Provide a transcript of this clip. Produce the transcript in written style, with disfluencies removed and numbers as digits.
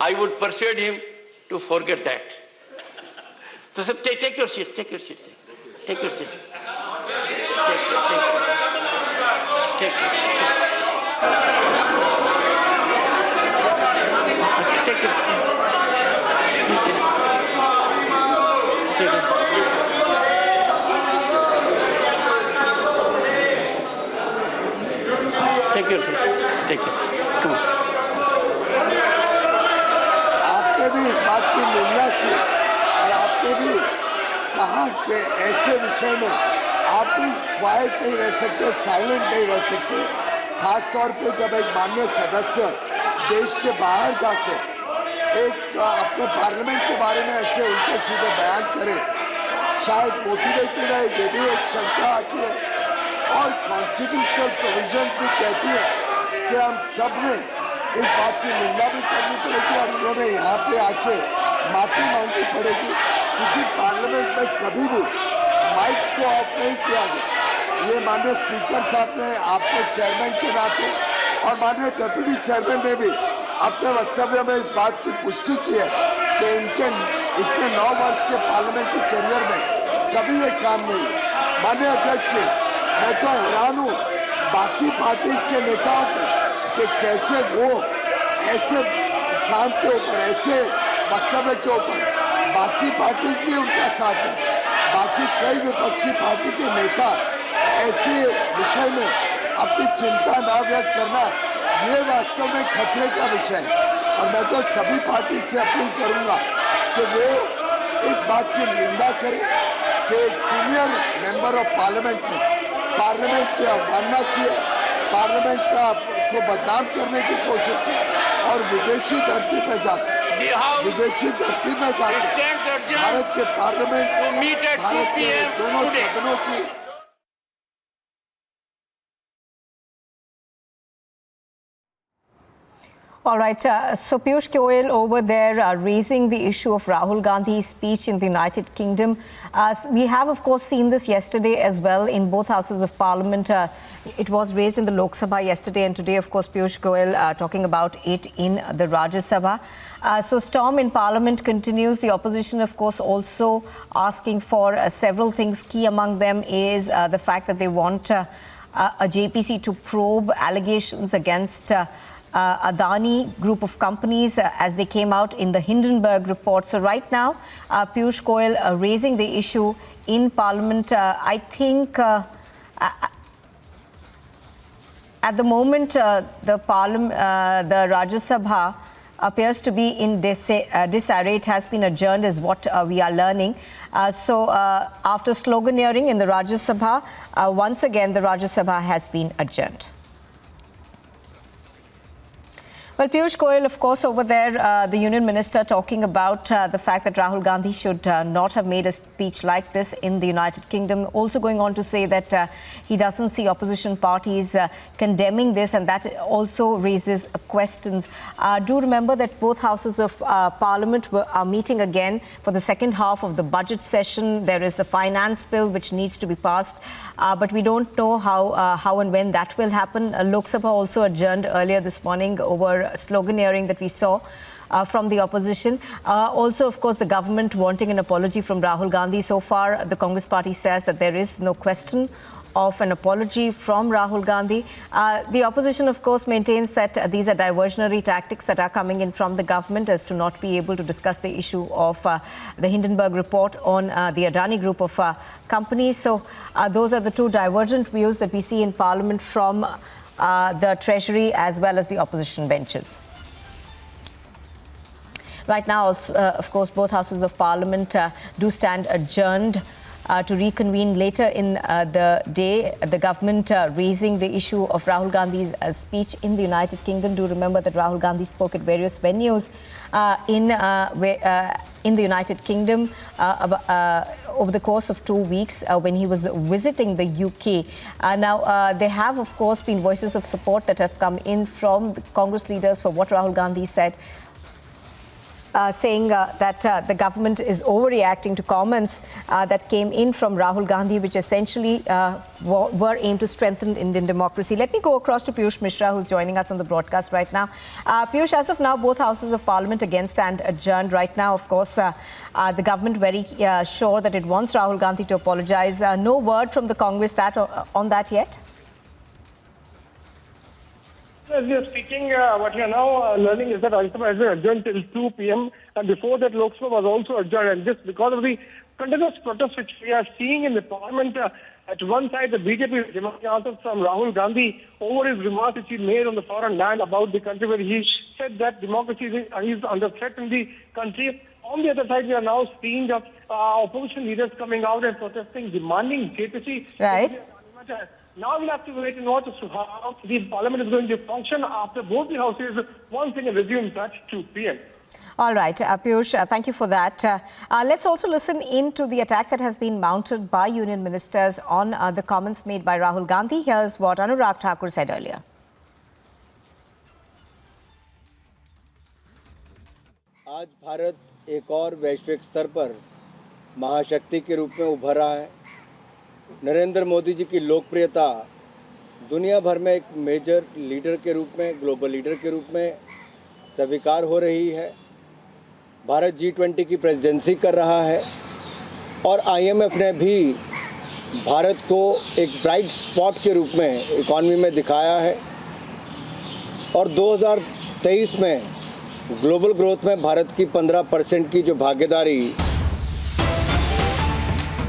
I would persuade him to forget that. So, sir, take your seat, take your seat, sir. Take your seat. Take your seat. Take your seat. Come on. आपने भी इस बात की निंदा की और आपने भी कहा कि ऐसे विषय में आप भी क्वाइट नहीं रह सकते, साइलेंट नहीं रह सकते, खास तौर पे जब एक माननीय सदस्य देश के बाहर जाके एक अपने पार्लियामेंट के बारे में ऐसे उल्टे सीधे बयान करे, शायद मोटिवेटेड है, ये भी एक शंका आती है। और कॉन्स्टिट्यूशनल प्रोविजंस भी कहती है कि हम सब ने इस बात की निंदा भी करनी पड़ेगी और उन्होंने यहाँ पे आके माफी मांगनी पड़ेगी, क्योंकि पार्लियामेंट में कभी भी माइक्स को ऑफ नहीं किया गया। ये माननीय स्पीकर साहब ने आपके चेयरमैन के नाते और माननीय डेप्यूटी चेयरमैन ने भी अपने वक्तव्य में इस बात की पुष्टि की है कि इनके इतने 9 वर्ष के पार्लियामेंट्री करियर में कभी ये काम नहीं हुआ। माननीय अध्यक्ष, मैं तो हैरान हूँ बाकी पार्टीज के नेताओं पर कि कैसे वो ऐसे काम के ऊपर, ऐसे वक्तव्य के ऊपर बाकी पार्टीज भी उनका साथ है। बाकी कई विपक्षी पार्टी के नेता ऐसे विषय में अपनी चिंता ना व्यक्त करना, ये वास्तव में खतरे का विषय है। और मैं तो सभी पार्टी से अपील करूंगा कि वो इस बात की निंदा करें कि एक सीनियर मेंबर ऑफ पार्लियामेंट ने पार्लियामेंट की अवमानना की है, पार्लियामेंट को बदनाम करने की कोशिश की और विदेशी धरती पे जाकर भारत के पार्लियामेंट, भारत के दोनों सदनों की All right, so Piyush Goyal over there raising the issue of Rahul Gandhi's speech in the United Kingdom. We have, of course, seen this yesterday as well in both houses of Parliament. It was raised in the Lok Sabha yesterday, and today, of course, Piyush Goyal talking about it in the Rajya Sabha. So storm in Parliament continues. The opposition, of course, also asking for several things. Key among them is the fact that they want a JPC to probe allegations against Adani group of companies as they came out in the Hindenburg report. So right now, Piyush Goyal raising the issue in Parliament. I think at the moment the Rajya Sabha appears to be in disarray. It has been adjourned is what we are learning. So after sloganeering in the Rajya Sabha, once again the Rajya Sabha has been adjourned. Well, Piyush Goyal, of course, over there, the Union Minister talking about the fact that Rahul Gandhi should not have made a speech like this in the United Kingdom. Also going on to say that he doesn't see opposition parties condemning this, and that also raises questions. Do remember that both houses of Parliament are meeting again for the second half of the budget session. There is the finance bill which needs to be passed, but we don't know how and when that will happen. Lok Sabha also adjourned earlier this morning over sloganeering that we saw from the opposition. Also, of course, the government wanting an apology from Rahul Gandhi. So far, the Congress party says that there is no question of an apology from Rahul Gandhi. The opposition, of course, maintains that these are diversionary tactics that are coming in from the government as to not be able to discuss the issue of the Hindenburg report on the Adani group of companies. So those are the two divergent views that we see in Parliament from the Treasury as well as the opposition benches. Right now, of course, both houses of Parliament do stand adjourned to reconvene later in the day. The government raising the issue of Rahul Gandhi's speech in the United Kingdom. Do remember that Rahul Gandhi spoke at various venues in the United Kingdom over the course of 2 weeks when he was visiting the UK. Now, there have, of course, been voices of support that have come in from the Congress leaders for what Rahul Gandhi said. saying that the government is overreacting to comments that came in from Rahul Gandhi, which essentially were aimed to strengthen Indian democracy. Let me go across to Piyush Mishra, who's joining us on the broadcast right now. Piyush, as of now, both houses of Parliament again stand adjourned right now. Of course, the government very sure that it wants Rahul Gandhi to apologize. No word from the Congress on that yet? As we are speaking, what we are now learning is that Rajya Sabha has been adjourned till 2 p.m. and before that Lok Sabha was also adjourned, and just because of the continuous protests which we are seeing in the Parliament, at one side the BJP is demanding answers from Rahul Gandhi over his remarks which he made on the foreign land about the country, where he said that democracy is under threat in the country. On the other side, we are now seeing opposition leaders coming out and protesting, demanding JPC. Right. Now we'll have to wait and watch how the Parliament is going to function after both the houses once again resume at 2 p.m. All right, Piyush, thank you for that. Let's also listen in to the attack that has been mounted by union ministers on the comments made by Rahul Gandhi. Here's what Anurag Thakur said earlier. आज भारत एक और वैश्विक स्तर पर महाशक्ति के रूप में उभर रहा है। नरेंद्र मोदी जी की लोकप्रियता दुनिया भर में एक मेजर लीडर के रूप में, ग्लोबल लीडर के रूप में स्वीकार हो रही है। भारत G20 की प्रेसिडेंसी कर रहा है और IMF ने भी भारत को एक ब्राइट स्पॉट के रूप में इकॉनमी में दिखाया है और 2023 में ग्लोबल ग्रोथ में भारत की 15% की जो भागीदारी